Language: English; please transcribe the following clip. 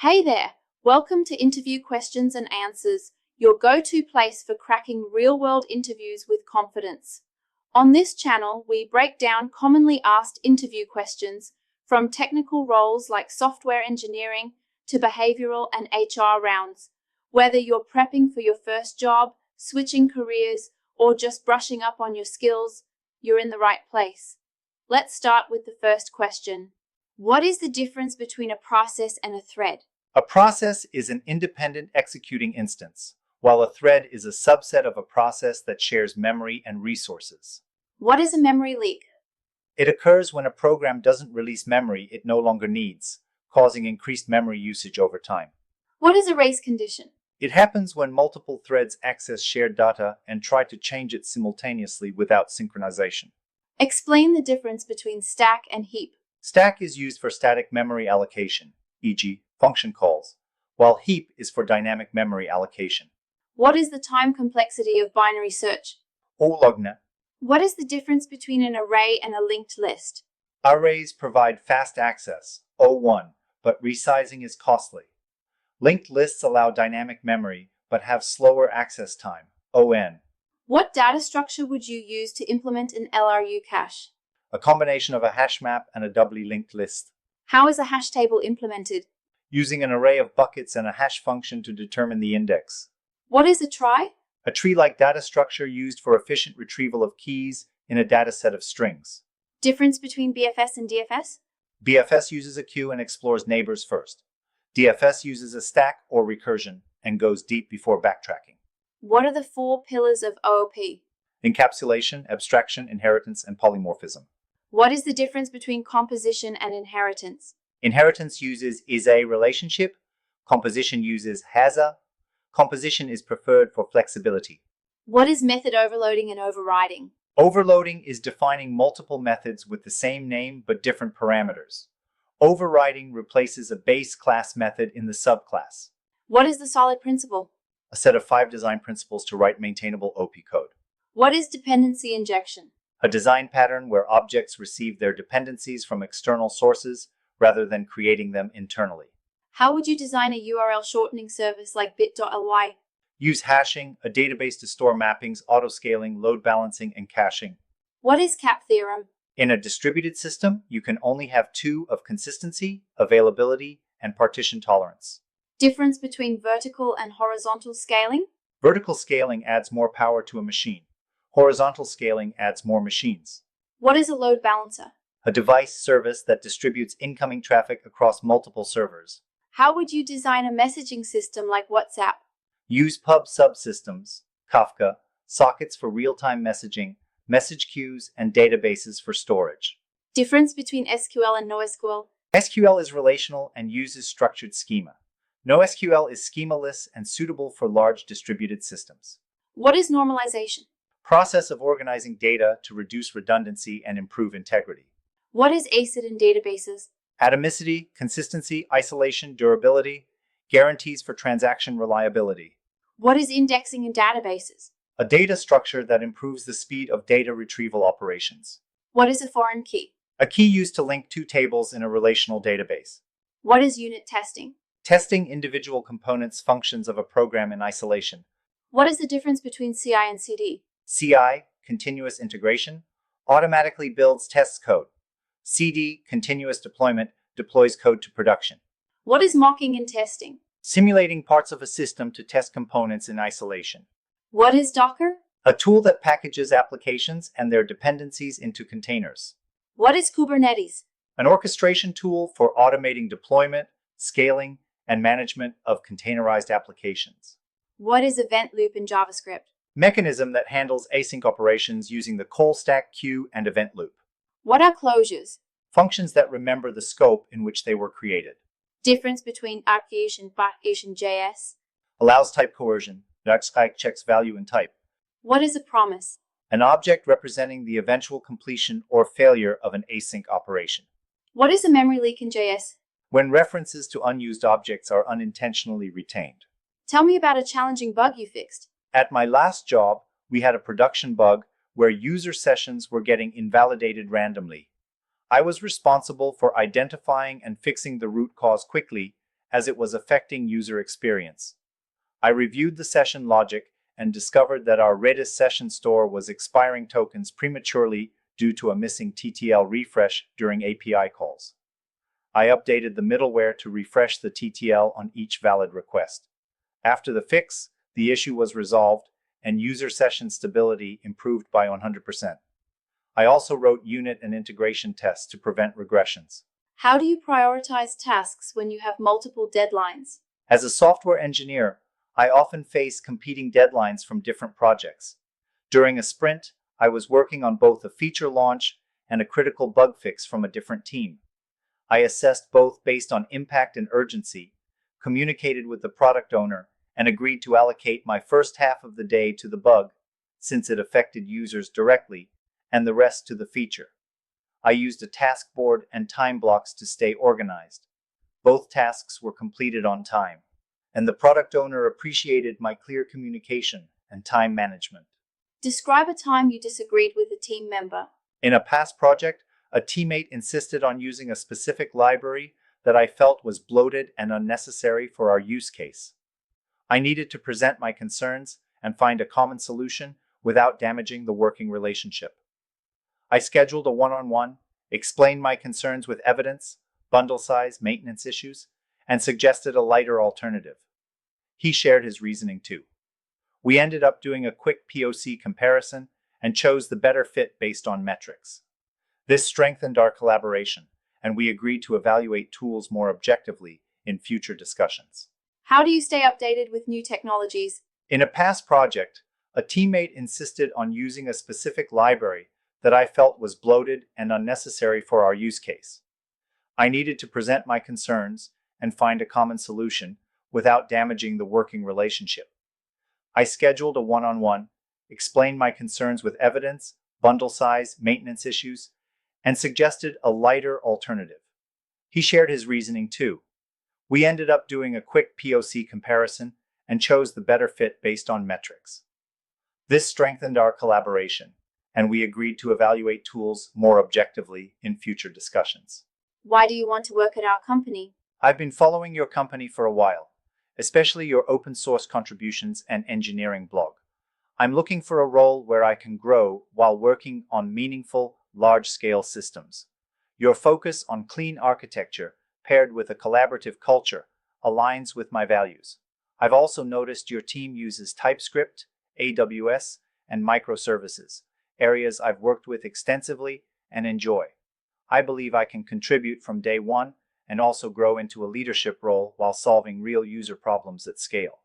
Hey there, welcome to Interview Questions and Answers, your go-to place for cracking real-world interviews with confidence. On this channel, we break down commonly asked interview questions, from technical roles like software engineering to behavioral and HR rounds. Whether you're prepping for your first job, switching careers, or just brushing up on your skills, you're in the right place. Let's start with the first question. What is the difference between a process and a thread? A process is an independent executing instance, while a thread is a subset of a process that shares memory and resources. What is a memory leak? It occurs when a program doesn't release memory it no longer needs, causing increased memory usage over time. What is a race condition? It happens when multiple threads access shared data and try to change it simultaneously without synchronization. Explain the difference between stack and heap. Stack is used for static memory allocation, e.g., function calls, while heap is for dynamic memory allocation. What is the time complexity of binary search? O-logna. What is the difference between an array and a linked list? Arrays provide fast access, O1, but resizing is costly. Linked lists allow dynamic memory, but have slower access time, ON. What data structure would you use to implement an LRU cache? A combination of a hash map and a doubly linked list. How is a hash table implemented? Using an array of buckets and a hash function to determine the index. What is a trie? A tree-like data structure used for efficient retrieval of keys in a dataset of strings. Difference between BFS and DFS? BFS uses a queue and explores neighbors first. DFS uses a stack or recursion and goes deep before backtracking. What are the 4 pillars of OOP? Encapsulation, abstraction, inheritance, and polymorphism. What is the difference between composition and inheritance? Inheritance uses is-a relationship. Composition uses has-a. Composition is preferred for flexibility. What is method overloading and overriding? Overloading is defining multiple methods with the same name but different parameters. Overriding replaces a base class method in the subclass. What is the solid principle? A set of 5 design principles to write maintainable OP code. What is dependency injection? A design pattern where objects receive their dependencies from external sources rather than creating them internally. How would you design a URL shortening service like bit.ly? Use hashing, a database to store mappings, autoscaling, load balancing, and caching. What is CAP theorem? In a distributed system, you can only have 2 of consistency, availability, and partition tolerance. Difference between vertical and horizontal scaling? Vertical scaling adds more power to a machine. Horizontal scaling adds more machines. What is a load balancer? A device service that distributes incoming traffic across multiple servers. How would you design a messaging system like WhatsApp? Use pub subsystems, Kafka, sockets for real-time messaging, message queues, and databases for storage. Difference between SQL and NoSQL? SQL is relational and uses structured schema. NoSQL is schemaless and suitable for large distributed systems. What is normalization? Process of organizing data to reduce redundancy and improve integrity. What is ACID in databases? Atomicity, consistency, isolation, durability, guarantees for transaction reliability. What is indexing in databases? A data structure that improves the speed of data retrieval operations. What is a foreign key? A key used to link 2 tables in a relational database. What is unit testing? Testing individual components functions of a program in isolation. What is the difference between CI and CD? CI, continuous integration, automatically builds test code. CD, continuous deployment, deploys code to production. What is mocking and testing? Simulating parts of a system to test components in isolation. What is Docker? A tool that packages applications and their dependencies into containers. What is Kubernetes? An orchestration tool for automating deployment, scaling, and management of containerized applications. What is event loop in JavaScript? Mechanism that handles async operations using the call stack, queue, and event loop. What are closures? Functions that remember the scope in which they were created. Difference between archeation and backation JS? Allows type coercion. Darksky checks value in type. What is a promise? An object representing the eventual completion or failure of an async operation. What is a memory leak in JS? When references to unused objects are unintentionally retained. Tell me about a challenging bug you fixed. At my last job, we had a production bug where user sessions were getting invalidated randomly. I was responsible for identifying and fixing the root cause quickly as it was affecting user experience. I reviewed the session logic and discovered that our Redis session store was expiring tokens prematurely due to a missing TTL refresh during API calls. I updated the middleware to refresh the TTL on each valid request. After the fix, the issue was resolved and user session stability improved by 100%. I also wrote unit and integration tests to prevent regressions. How do you prioritize tasks when you have multiple deadlines? As a software engineer, I often face competing deadlines from different projects. During a sprint, I was working on both a feature launch and a critical bug fix from a different team. I assessed both based on impact and urgency, communicated with the product owner, and agreed to allocate my first half of the day to the bug, since it affected users directly, and the rest to the feature. I used a task board and time blocks to stay organized. Both tasks were completed on time, and the product owner appreciated my clear communication and time management. Describe a time you disagreed with a team member. In a past project, a teammate insisted on using a specific library that I felt was bloated and unnecessary for our use case. I needed to present my concerns and find a common solution without damaging the working relationship. I scheduled a one-on-one, explained my concerns with evidence, bundle size, maintenance issues, and suggested a lighter alternative. He shared his reasoning too. We ended up doing a quick POC comparison and chose the better fit based on metrics. This strengthened our collaboration, and we agreed to evaluate tools more objectively in future discussions. How do you stay updated with new technologies? In a past project, a teammate insisted on using a specific library that I felt was bloated and unnecessary for our use case. I needed to present my concerns and find a common solution without damaging the working relationship. I scheduled a one-on-one, explained my concerns with evidence, bundle size, maintenance issues, and suggested a lighter alternative. He shared his reasoning too. We ended up doing a quick POC comparison and chose the better fit based on metrics. This strengthened our collaboration, and we agreed to evaluate tools more objectively in future discussions. Why do you want to work at our company? I've been following your company for a while, especially your open source contributions and engineering blog. I'm looking for a role where I can grow while working on meaningful, large-scale systems. Your focus on clean architecture paired with a collaborative culture aligns with my values. I've also noticed your team uses TypeScript, AWS, and microservices, areas I've worked with extensively and enjoy. I believe I can contribute from day one and also grow into a leadership role while solving real user problems at scale.